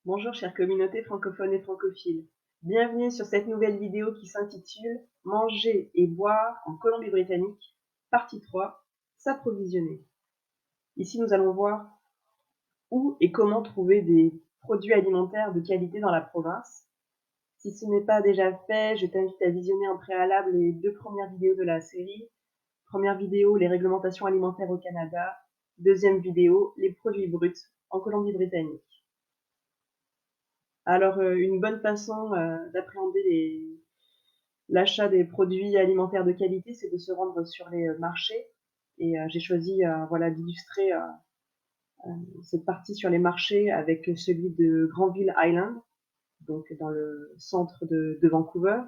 Bonjour chère communauté francophone et francophile. Bienvenue sur cette nouvelle vidéo qui s'intitule Manger et boire en Colombie-Britannique, partie 3, s'approvisionner. Ici nous allons voir où et comment trouver des produits alimentaires de qualité dans la province. Si ce n'est pas déjà fait, je t'invite à visionner en préalable les 2 premières vidéos de la série. Première vidéo, les réglementations alimentaires au Canada. Deuxième vidéo, les produits bruts en Colombie-Britannique. Alors, une bonne façon d'appréhender l'achat des produits alimentaires de qualité, c'est de se rendre sur les marchés. Et j'ai choisi voilà, d'illustrer cette partie sur les marchés avec celui de Granville Island, donc dans le centre de Vancouver,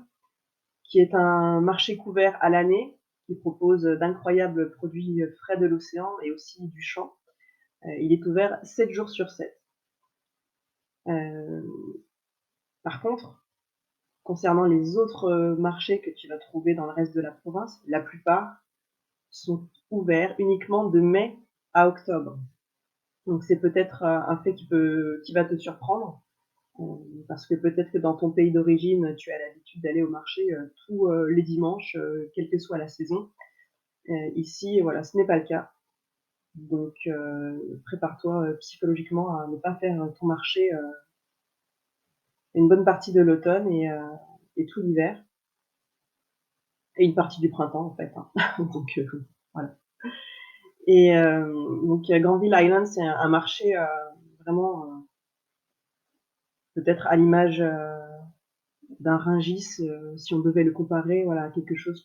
qui est un marché couvert à l'année, qui propose d'incroyables produits frais de l'océan et aussi du champ. Il est ouvert 7 jours sur 7. Par contre, concernant les autres marchés que tu vas trouver dans le reste de la province, la plupart sont ouverts uniquement de mai à octobre. Donc c'est peut-être un fait qui va te surprendre, parce que peut-être que dans ton pays d'origine, tu as l'habitude d'aller au marché tous les dimanches, quelle que soit la saison. Ici, voilà, ce n'est pas le cas. Donc prépare-toi psychologiquement à ne pas faire ton marché une bonne partie de l'automne et tout l'hiver. Et une partie du printemps en fait. Donc voilà. Et donc Granville Island, c'est un marché vraiment peut-être à l'image d'un Rungis, si on devait le comparer, voilà, à quelque chose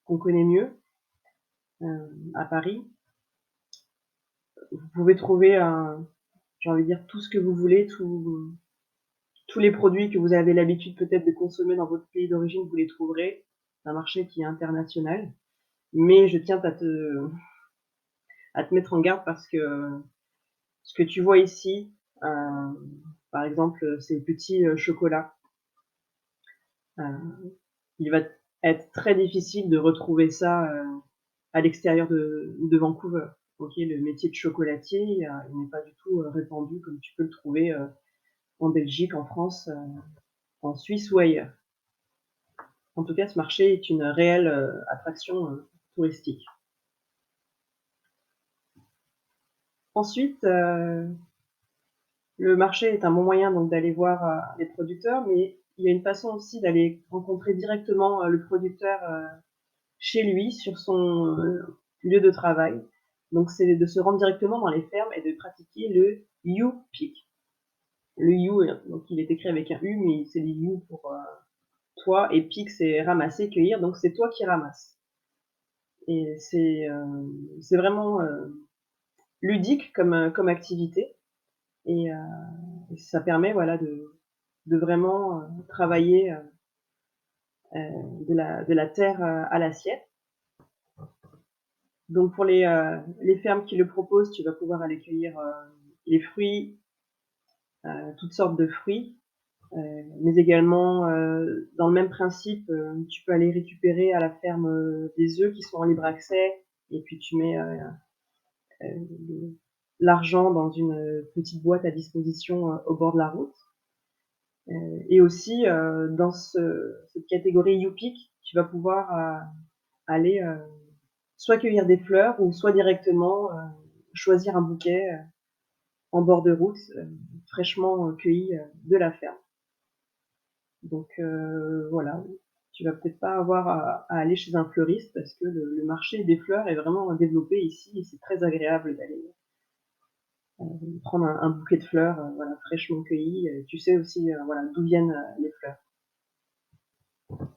qu'on connaît mieux à Paris. Vous pouvez trouver, j'ai envie de dire, tout ce que vous voulez, tous les produits que vous avez l'habitude peut-être de consommer dans votre pays d'origine, vous les trouverez. C'est un marché qui est international. Mais je tiens à te mettre en garde parce que ce que tu vois ici, par exemple, ces petits chocolats, il va être très difficile de retrouver ça à l'extérieur de Vancouver. Ok, le métier de chocolatier, il n'est pas du tout répandu comme tu peux le trouver en Belgique, en France, en Suisse ou ailleurs. En tout cas, ce marché est une réelle attraction touristique. Ensuite, le marché est un bon moyen donc d'aller voir les producteurs, mais il y a une façon aussi d'aller rencontrer directement le producteur chez lui, sur son lieu de travail. Donc c'est de se rendre directement dans les fermes et de pratiquer le U-Pick. Le U, donc il est écrit avec un U, mais c'est le U pour toi, et pick c'est ramasser, cueillir, donc c'est toi qui ramasses. Et c'est vraiment ludique comme activité, et ça permet voilà, de vraiment travailler de la terre à l'assiette. Donc pour les fermes qui le proposent, tu vas pouvoir aller cueillir les fruits, toutes sortes de fruits, mais également dans le même principe, tu peux aller récupérer à la ferme des œufs qui sont en libre accès, et puis tu mets l'argent dans une petite boîte à disposition au bord de la route. Et aussi dans cette catégorie U-Pick, tu vas pouvoir aller soit cueillir des fleurs ou soit directement choisir un bouquet en bord de route, fraîchement cueilli de la ferme. Donc voilà, tu vas peut-être pas avoir à aller chez un fleuriste parce que le marché des fleurs est vraiment développé ici et c'est très agréable d'aller prendre un bouquet de fleurs voilà, fraîchement cueilli. Tu sais aussi voilà, d'où viennent les fleurs.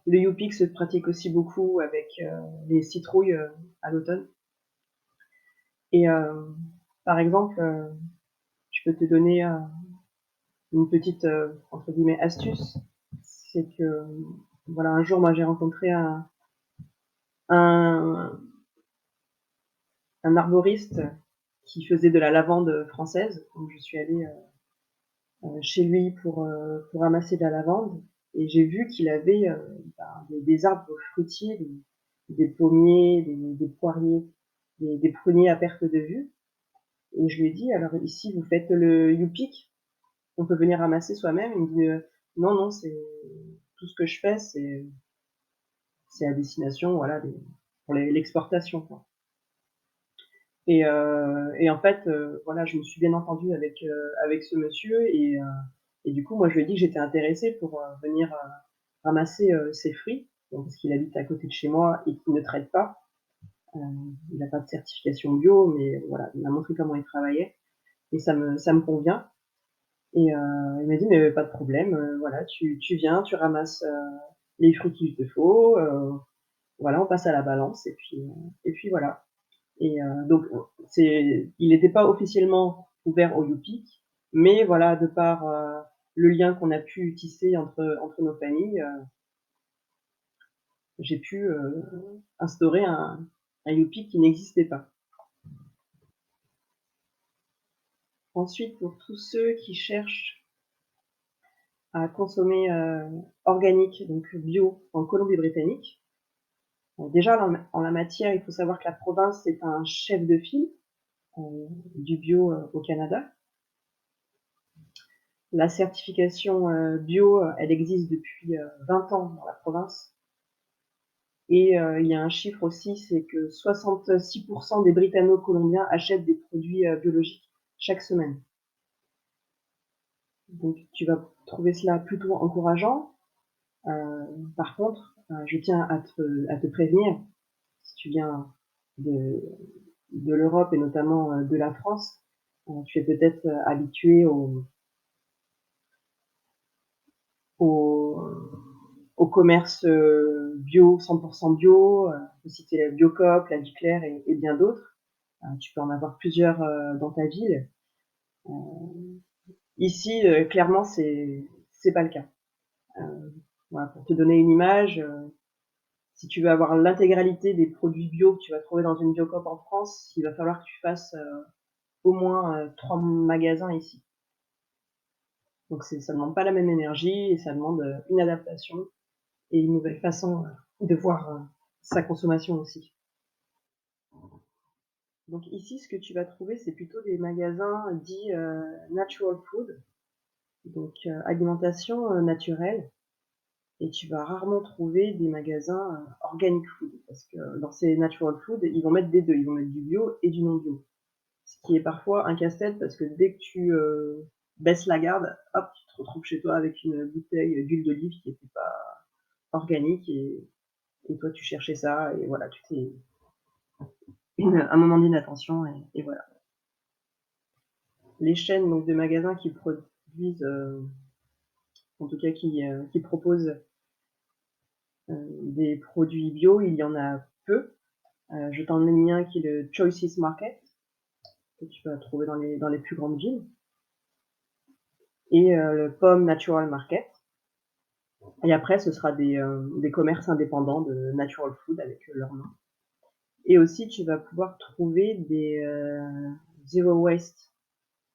Le U-Pick se pratique aussi beaucoup avec les citrouilles à l'automne. Et par exemple, je peux te donner une petite entre guillemets astuce, c'est que voilà, un jour moi j'ai rencontré un arboriste qui faisait de la lavande française, donc je suis allée chez lui pour ramasser de la lavande, et j'ai vu qu'il avait des arbres fruitiers, des pommiers, des poiriers, des pruniers à perte de vue. Et je lui ai dit, alors ici vous faites le U-Pick? on peut venir ramasser soi-même. Il me dit, non, non, c'est tout ce que je fais, c'est à destination, voilà, pour l'exportation, quoi. Et en fait, voilà, je me suis bien entendue avec ce monsieur et du coup, moi, je lui ai dit que j'étais intéressée pour venir ramasser ses fruits, donc, parce qu'il habite à côté de chez moi et qu'il ne traite pas. Euh, il n'a pas de certification bio, mais voilà, il m'a montré comment il travaillait et ça me convient. Et il m'a dit, mais pas de problème, voilà, tu viens, tu ramasses les fruits qu'il te faut, voilà, on passe à la balance et puis voilà. Et donc, il n'était pas officiellement ouvert au YouPick, mais voilà, de par le lien qu'on a pu tisser entre nos familles, j'ai pu instaurer un YouPick qui n'existait pas. Ensuite, pour tous ceux qui cherchent à consommer organique, donc bio, en Colombie-Britannique, déjà en la matière, il faut savoir que la province est un chef de file du bio au Canada. La certification bio, elle existe depuis 20 ans dans la province. Et il y a un chiffre aussi, c'est que 66% des Britanno-Colombiens achètent des produits biologiques chaque semaine. Donc tu vas trouver cela plutôt encourageant. Par contre, je tiens à te prévenir, si tu viens de, de l'Europe et notamment de la France, tu es peut-être habitué au, au commerce bio, 100% bio, on peut citer la Biocoop, la Duclair et bien d'autres. Tu peux en avoir plusieurs dans ta ville. Euh, Ici, clairement, c'est pas le cas. Voilà, pour te donner une image, si tu veux avoir l'intégralité des produits bio que tu vas trouver dans une Biocoop en France, il va falloir que tu fasses au moins 3 magasins ici. Donc ça demande pas la même énergie et ça demande une adaptation et une nouvelle façon de voir sa consommation aussi. Donc ici, ce que tu vas trouver, c'est plutôt des magasins dits natural food, donc alimentation naturelle, et tu vas rarement trouver des magasins organic food, parce que dans ces natural food, ils vont mettre des deux, ils vont mettre du bio et du non bio, ce qui est parfois un casse-tête, parce que dès que tu baisses la garde, hop, tu te retrouves chez toi avec une bouteille d'huile d'olive qui n'était pas organique, et toi tu cherchais ça, et voilà, tu t'es un moment d'inattention, et voilà. Les chaînes donc de magasins qui produisent, en tout cas qui proposent des produits bio, il y en a peu. Je t'en ai mis un qui est le Choices Market, que tu vas trouver dans les plus grandes villes, et le Pomme Natural Market. Et après, ce sera des commerces indépendants de natural food avec leur nom. Et aussi, tu vas pouvoir trouver des zero waste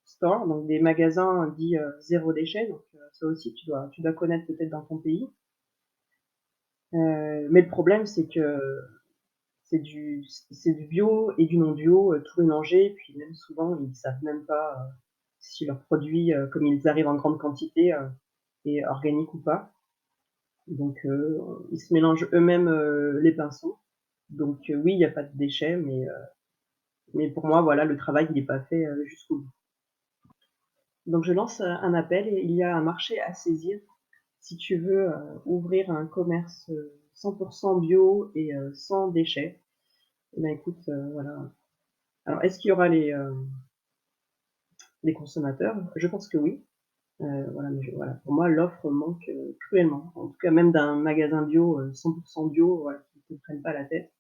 stores, donc des magasins dits zéro déchet. Donc ça aussi, tu dois connaître peut-être dans ton pays. Mais le problème, c'est que c'est du bio et du non bio, tout mélangé. Puis même souvent, ils savent même pas si leur produit, comme ils arrivent en grande quantité, est organique ou pas. Donc ils se mélangent eux-mêmes les pinceaux. Donc oui, il n'y a pas de déchets, mais pour moi, voilà, le travail, il n'est pas fait jusqu'au bout. Donc je lance un appel et il y a un marché à saisir si tu veux ouvrir un commerce 100% bio et sans déchets. Eh ben écoute, voilà. Alors, est-ce qu'il y aura les consommateurs? Je pense que oui. Voilà, mais voilà, pour moi, l'offre manque cruellement. En tout cas, même d'un magasin bio, 100% bio, voilà, qui ne prennent pas la tête.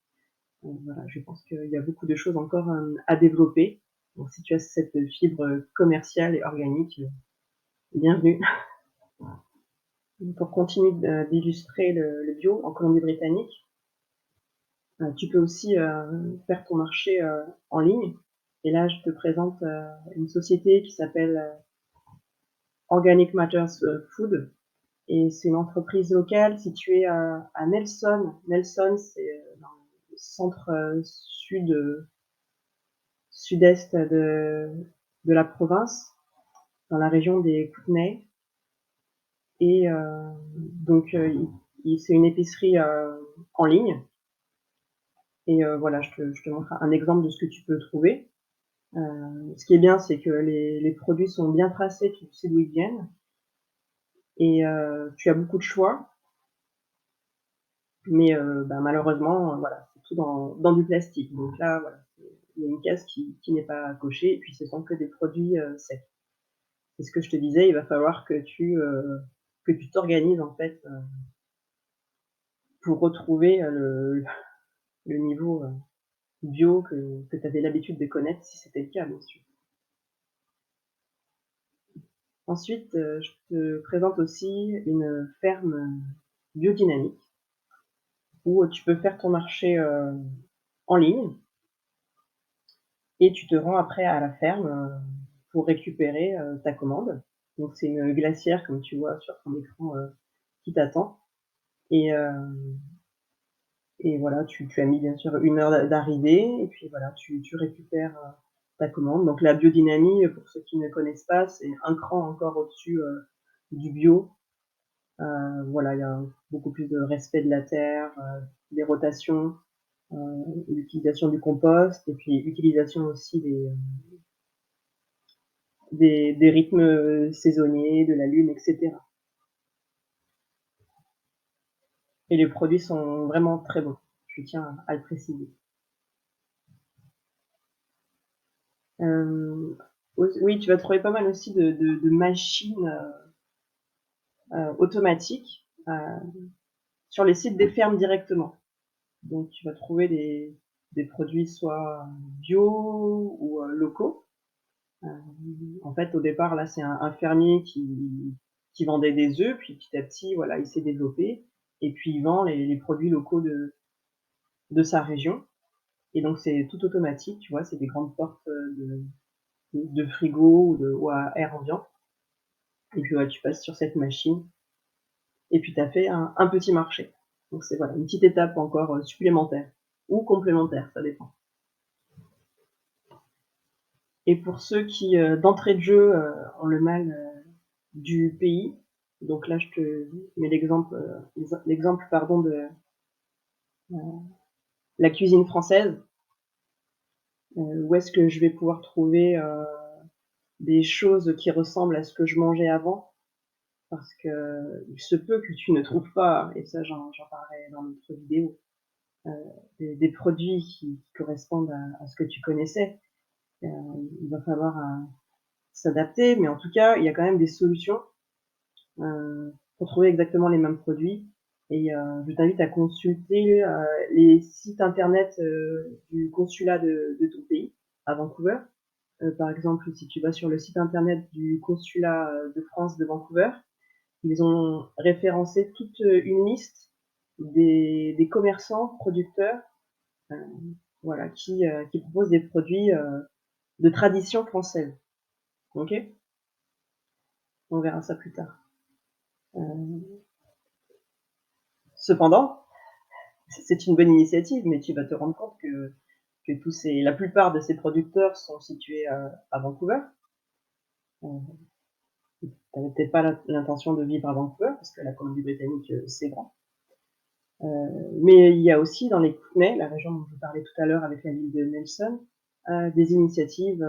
Voilà, je pense qu'il y a beaucoup de choses encore à développer. Donc, si tu as cette fibre commerciale et organique, bienvenue. Pour continuer d'illustrer le bio en Colombie-Britannique, tu peux aussi faire ton marché en ligne. Et là, je te présente une société qui s'appelle Organic Matters Food. Et c'est une entreprise locale située à Nelson. Nelson, c'est dans le centre sud-est de la province. dans la région des Kootenay et donc c'est une épicerie en ligne et voilà, je te montre un exemple de ce que tu peux trouver. Ce qui est bien, c'est que les produits sont bien tracés, tu sais d'où ils viennent et tu as beaucoup de choix, mais bah, malheureusement, voilà, c'est tout dans du plastique. Donc là, voilà, il y a une case qui n'est pas cochée et puis ce sont que des produits secs. C'est ce que je te disais, il va falloir que tu t'organises en fait pour retrouver le niveau bio que tu avais l'habitude de connaître, si c'était le cas, bien sûr. Ensuite, je te présente aussi une ferme biodynamique où tu peux faire ton marché en ligne et tu te rends après à la ferme pour récupérer ta commande. Donc c'est une glacière, comme tu vois sur ton écran, qui t'attend. Et, et voilà, tu as mis bien sûr une heure d'arrivée, et puis voilà, tu récupères ta commande. Donc la biodynamie, pour ceux qui ne connaissent pas, c'est un cran encore au-dessus du bio. Voilà, il y a beaucoup plus de respect de la terre, des rotations, l'utilisation du compost, et puis utilisation aussi des rythmes saisonniers, de la lune, etc. Et les produits sont vraiment très bons, je tiens à le préciser. Oui, tu vas trouver pas mal aussi de machines automatiques sur les sites des fermes directement. Donc tu vas trouver des produits soit bio ou locaux. Euh, En fait, au départ, là, c'est un fermier qui vendait des œufs, puis petit à petit, voilà, il s'est développé, et puis il vend les produits locaux de sa région. Et donc c'est tout automatique, tu vois, c'est des grandes portes de frigo ou à air ambiant. Et puis ouais, tu passes sur cette machine et puis tu as fait un petit marché. Donc c'est voilà, une petite étape encore supplémentaire ou complémentaire, ça dépend. Et pour ceux qui, d'entrée de jeu, ont le mal du pays, donc là je te mets l'exemple pardon, de la cuisine française, où est-ce que je vais pouvoir trouver des choses qui ressemblent à ce que je mangeais avant, parce que il se peut que tu ne trouves pas, et ça j'en parlerai dans notre vidéo, euh, des produits qui correspondent à ce que tu connaissais. Euh, il va falloir s'adapter, mais en tout cas, il y a quand même des solutions pour trouver exactement les mêmes produits. Et je t'invite à consulter les sites internet du consulat de ton pays, à Vancouver. Par exemple, si tu vas sur le site internet du consulat de France de Vancouver, ils ont référencé toute une liste des commerçants, producteurs, euh, voilà, qui proposent des produits de tradition française. Ok. On verra ça plus tard. Cependant, c'est une bonne initiative, mais tu vas te rendre compte que la plupart de ces producteurs sont situés à Vancouver. Euh, tu n'avais peut-être pas l'intention de vivre à Vancouver, parce que la Colombie-Britannique, c'est grand. Mais il y a aussi dans les Kootenay, la région dont je parlais tout à l'heure avec la ville de Nelson, des initiatives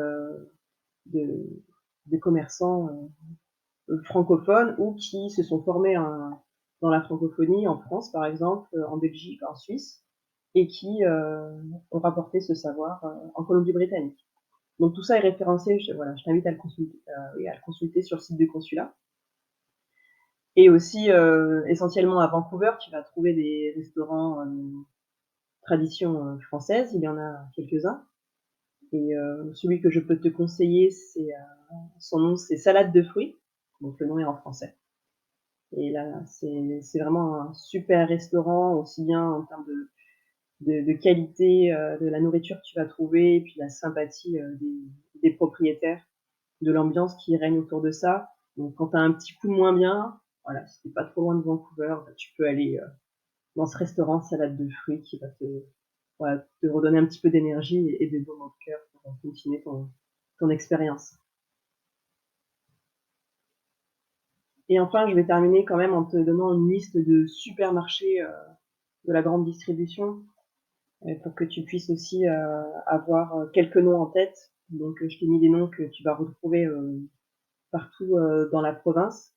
de, de commerçants francophones ou qui se sont formés dans la francophonie en France, par exemple, en Belgique, en Suisse, et qui ont rapporté ce savoir en Colombie-Britannique. Donc tout ça est référencé, voilà, je t'invite à le consulter sur le site du consulat. Et aussi, essentiellement à Vancouver, tu vas trouver des restaurants tradition française, il y en a quelques-uns. Et celui que je peux te conseiller, son nom, c'est Salade de fruits, donc le nom est en français. Et là, c'est vraiment un super restaurant, aussi bien en termes de qualité de la nourriture que tu vas trouver, et puis la sympathie des propriétaires, de l'ambiance qui règne autour de ça. Donc quand tu as un petit coup de moins bien, voilà, si t'es pas trop loin de Vancouver, bah, tu peux aller dans ce restaurant Salade de fruits qui va voilà, te redonner un petit peu d'énergie et de baume au cœur pour continuer ton expérience. Et enfin, je vais terminer quand même en te donnant une liste de supermarchés de la grande distribution pour que tu puisses aussi avoir quelques noms en tête. Donc, je t'ai mis des noms que tu vas retrouver partout dans la province.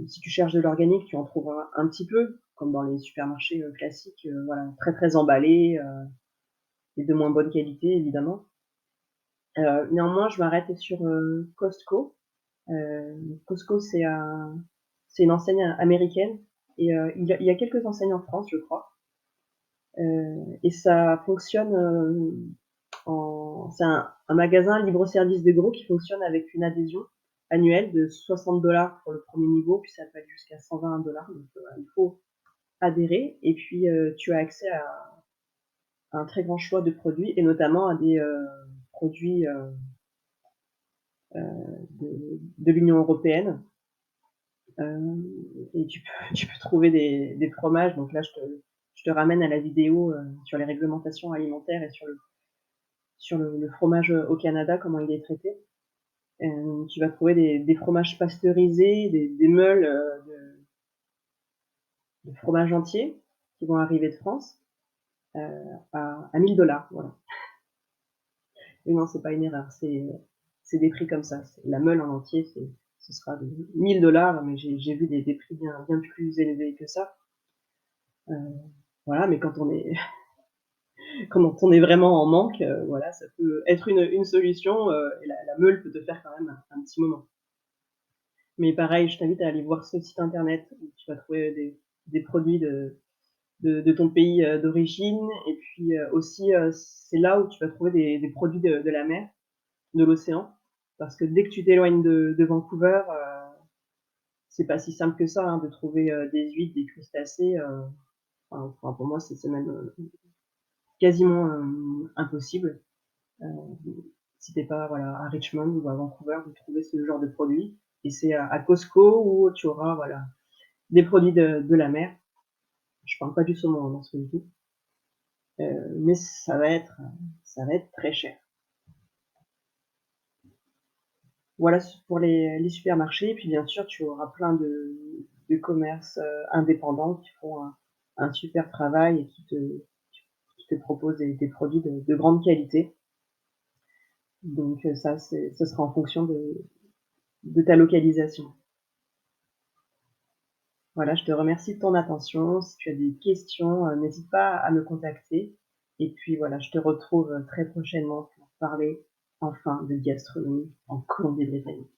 Si tu cherches de l'organique, tu en trouveras un petit peu, comme dans les supermarchés classiques, voilà, très très emballés et de moins bonne qualité évidemment. Néanmoins, je m'arrête sur Costco. Costco, c'est une enseigne américaine et il y a quelques enseignes en France, je crois. Et ça fonctionne c'est un magasin libre-service de gros qui fonctionne avec une adhésion annuelle de 60 $ pour le premier niveau, puis ça peut aller jusqu'à 120 $. Donc il faut adhérer et puis tu as accès à un très grand choix de produits et notamment à des produits de l'Union européenne. Et tu peux trouver des fromages. Donc là, je te ramène à la vidéo sur les réglementations alimentaires et sur le fromage au Canada, comment il est traité. Tu vas trouver des fromages pasteurisés, des meules de fromage entier qui vont arriver de France à 1000 $. Voilà. Et non, c'est pas une erreur, c'est des prix comme ça. La meule en entier, ce sera de 1000 $, mais j'ai vu des prix bien plus élevés que ça. Voilà, mais quand on est vraiment en manque, voilà, ça peut être une solution et la meule peut te faire quand même un petit moment. Mais pareil, je t'invite à aller voir ce site internet où tu vas trouver des produits de ton pays d'origine et puis aussi c'est là où tu vas trouver des produits de la mer, de l'océan, parce que dès que tu t'éloignes de Vancouver, c'est pas si simple que ça hein, de trouver des huîtres, des crustacés. Enfin, pour moi, c'est même quasiment impossible. Euh, si t'es pas voilà, à Richmond ou à Vancouver de trouver ce genre de produits. Et c'est à Costco où tu auras voilà, des produits de la mer. Je parle pas du saumon dans ce que je dis. Mais ça va être très cher. Voilà pour les supermarchés. Et puis bien sûr, tu auras plein de commerces indépendants qui font un super travail et qui te proposent des produits de grande qualité. Donc ça, ce sera en fonction de ta localisation. Voilà, je te remercie de ton attention. Si tu as des questions, n'hésite pas à me contacter. Et puis voilà, je te retrouve très prochainement pour parler enfin de gastronomie en Colombie-Britannique.